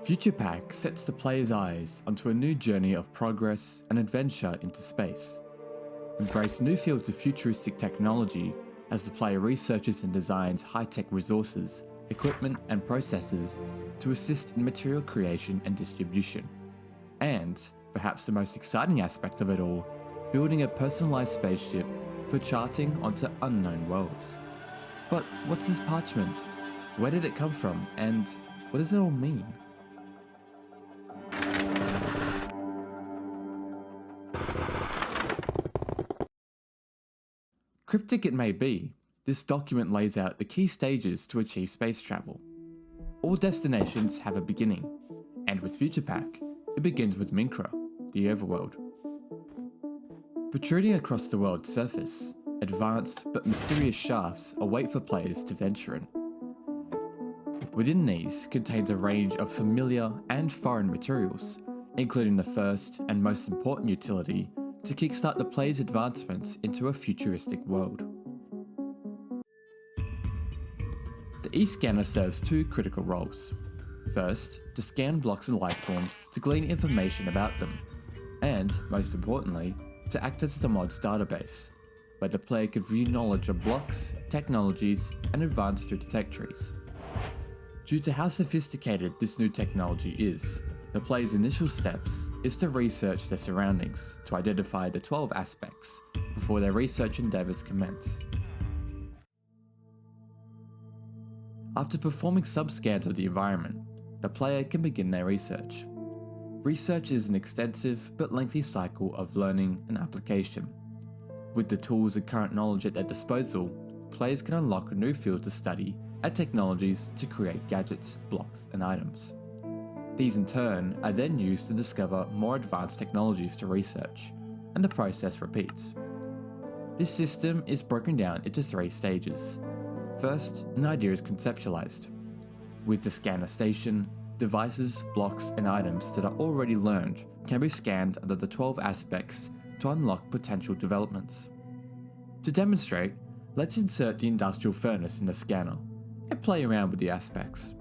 Futurepack sets the player's eyes onto a new journey of progress and adventure into space. Embrace new fields of futuristic technology as the player researches and designs high-tech resources, equipment and processes to assist in material creation and distribution. And, perhaps the most exciting aspect of it all, building a personalized spaceship for charting onto unknown worlds. But what's this parchment? Where did it come from? And what does it all mean? Cryptic it may be, this document lays out the key stages to achieve space travel. All destinations have a beginning, and with Futurepack, it begins with Minkra, the overworld. Protruding across the world's surface, advanced but mysterious shafts await for players to venture in. Within these contains a range of familiar and foreign materials, including the first and most important utility to kickstart the player's advancements into a futuristic world. The E-scanner serves two critical roles. First, to scan blocks and lifeforms to glean information about them, and, most importantly, to act as the mod's database, where the player can view knowledge of blocks, technologies, and advanced detect trees. Due to how sophisticated this new technology is, the player's initial steps is to research their surroundings to identify the 12 aspects before their research endeavours commence. After performing sub-scans of the environment, the player can begin their research. Research is an extensive but lengthy cycle of learning and application. With the tools and current knowledge at their disposal, players can unlock a new field to study and technologies to create gadgets, blocks, and items. These in turn are then used to discover more advanced technologies to research, and the process repeats. This system is broken down into 3 stages. First, an idea is conceptualized. With the scanner station, devices, blocks, and items that are already learned can be scanned under the 12 aspects to unlock potential developments. To demonstrate, let's insert the industrial furnace in the scanner and play around with the aspects.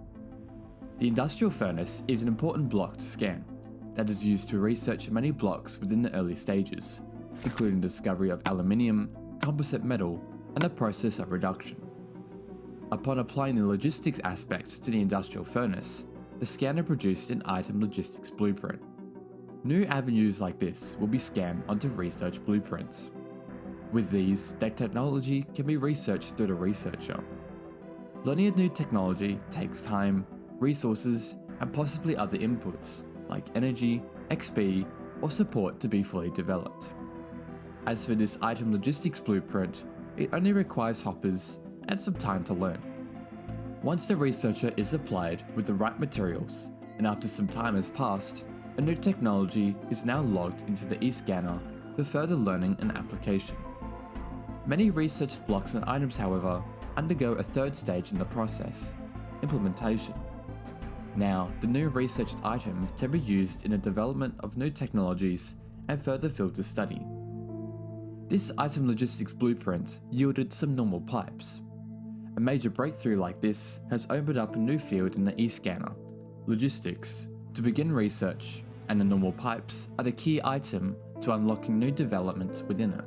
The industrial furnace is an important block to scan that is used to research many blocks within the early stages, including the discovery of aluminium, composite metal, and the process of reduction. Upon applying the logistics aspect to the industrial furnace, the scanner produced an item logistics blueprint. New avenues like this will be scanned onto research blueprints. With these, that technology can be researched through the researcher. Learning a new technology takes time, resources, and possibly other inputs, like energy, XP, or support to be fully developed. As for this item logistics blueprint, it only requires hoppers and some time to learn. Once the researcher is applied with the right materials, and after some time has passed, a new technology is now logged into the e-scanner for further learning and application. Many research blocks and items, however, undergo a third stage in the process, implementation. Now, the new researched item can be used in the development of new technologies and further field to study. This item logistics blueprint yielded some normal pipes. A major breakthrough like this has opened up a new field in the e-scanner, logistics, to begin research, and the normal pipes are the key item to unlocking new developments within it.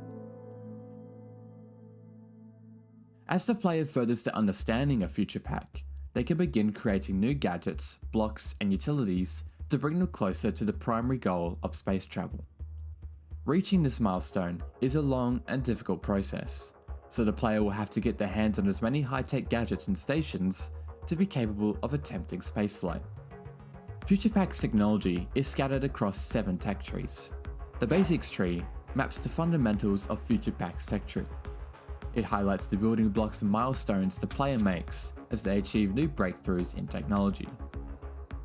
As the player furthers their understanding of Futurepack, they can begin creating new gadgets, blocks, and utilities to bring them closer to the primary goal of space travel. Reaching this milestone is a long and difficult process, so the player will have to get their hands on as many high-tech gadgets and stations to be capable of attempting spaceflight. Futurepack's technology is scattered across 7 tech trees. The Basics tree maps the fundamentals of Futurepack's tech tree. It highlights the building blocks and milestones the player makes as they achieve new breakthroughs in technology.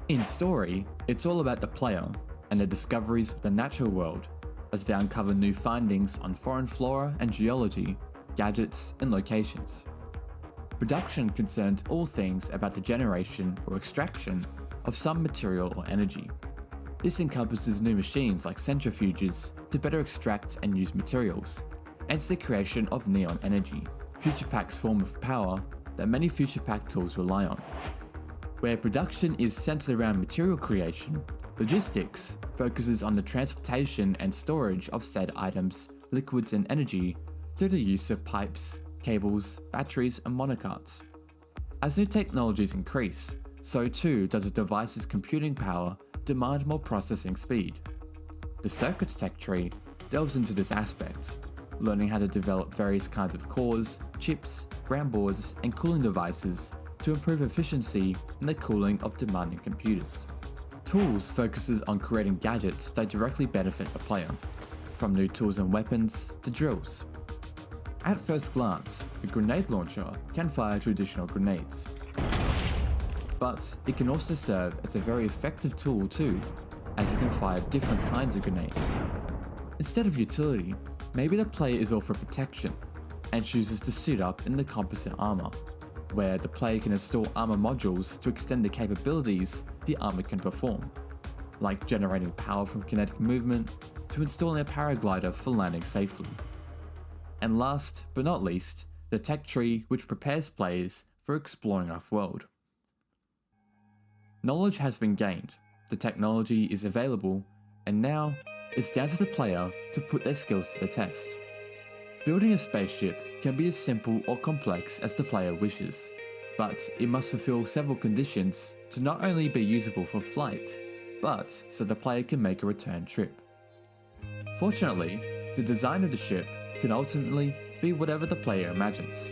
In story, it's all about the player and the discoveries of the natural world as they uncover new findings on foreign flora and geology, gadgets, and locations. Production concerns all things about the generation or extraction of some material or energy. This encompasses new machines like centrifuges to better extract and use materials, and the creation of neon energy, Futurepack's form of power that many Futurepack tools rely on. Where production is centered around material creation, logistics focuses on the transportation and storage of said items, liquids and energy through the use of pipes, cables, batteries and monocarts. As new technologies increase, so too does a device's computing power demand more processing speed. The circuits tech tree delves into this aspect, learning how to develop various kinds of cores, chips, ground boards and cooling devices to improve efficiency in the cooling of demanding computers. Tools focuses on creating gadgets that directly benefit the player, from new tools and weapons to drills. At first glance, the grenade launcher can fire traditional grenades, but it can also serve as a very effective tool too, as it can fire different kinds of grenades. Instead of utility, maybe the player is all for protection and chooses to suit up in the composite armor, where the player can install armor modules to extend the capabilities the armor can perform, like generating power from kinetic movement to installing a paraglider for landing safely. And last but not least, the tech tree which prepares players for exploring off-world. Knowledge has been gained, the technology is available, and now it's down to the player to put their skills to the test. Building a spaceship can be as simple or complex as the player wishes, but it must fulfill several conditions to not only be usable for flight, but so the player can make a return trip. Fortunately, the design of the ship can ultimately be whatever the player imagines.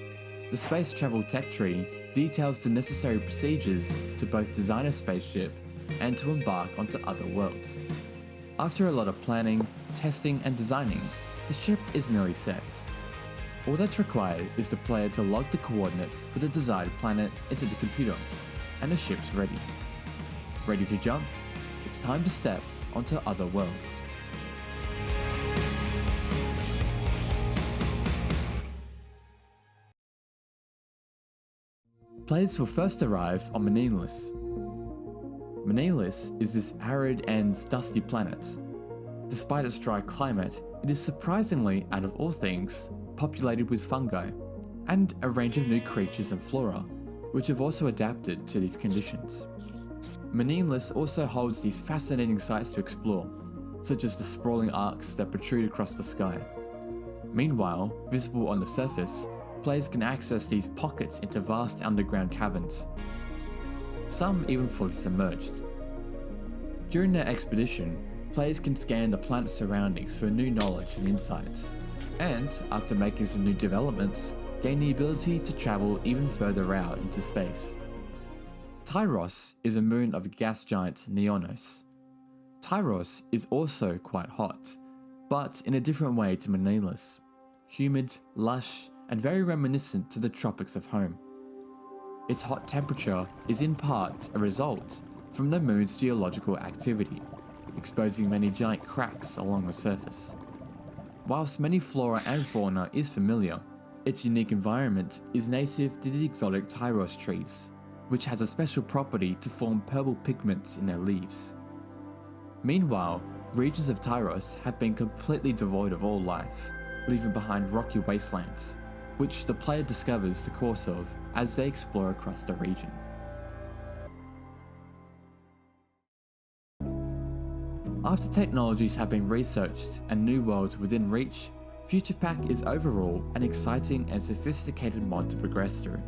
The space travel tech tree details the necessary procedures to both design a spaceship and to embark onto other worlds. After a lot of planning, testing and designing, the ship is nearly set. All that's required is the player to log the coordinates for the desired planet into the computer, and the ship's ready. Ready to jump? It's time to step onto other worlds. Players will first arrive on Menagerie. Menagerie is this arid and dusty planet. Despite its dry climate, it is surprisingly, out of all things, populated with fungi, and a range of new creatures and flora, which have also adapted to these conditions. Menagerie also holds these fascinating sights to explore, such as the sprawling arcs that protrude across the sky. Meanwhile, visible on the surface, players can access these pockets into vast underground caverns, some even fully submerged. During their expedition, players can scan the planet's surroundings for new knowledge and insights, and after making some new developments, gain the ability to travel even further out into space. Tyros is a moon of the gas giant Neonos. Tyros is also quite hot, but in a different way to Menagerie. Humid, lush, and very reminiscent to the tropics of home. Its hot temperature is in part a result from the moon's geological activity, exposing many giant cracks along the surface. Whilst many flora and fauna is familiar, its unique environment is native to the exotic Tyros trees, which has a special property to form purple pigments in their leaves. Meanwhile, regions of Tyros have been completely devoid of all life, leaving behind rocky wastelands, which the player discovers the course of as they explore across the region. After technologies have been researched and new worlds within reach, Futurepack is overall an exciting and sophisticated mod to progress through.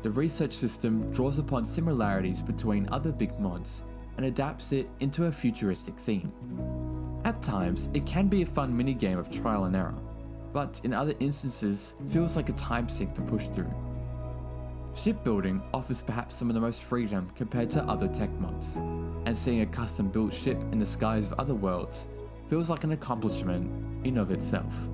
The research system draws upon similarities between other big mods and adapts it into a futuristic theme. At times, it can be a fun minigame of trial and error, but in other instances feels like a time sink to push through. Shipbuilding offers perhaps some of the most freedom compared to other tech mods, and seeing a custom built ship in the skies of other worlds feels like an accomplishment in of itself.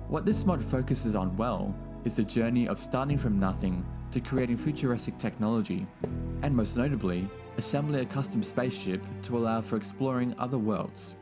What this mod focuses on well is the journey of starting from nothing to creating futuristic technology, and most notably, assembling a custom spaceship to allow for exploring other worlds.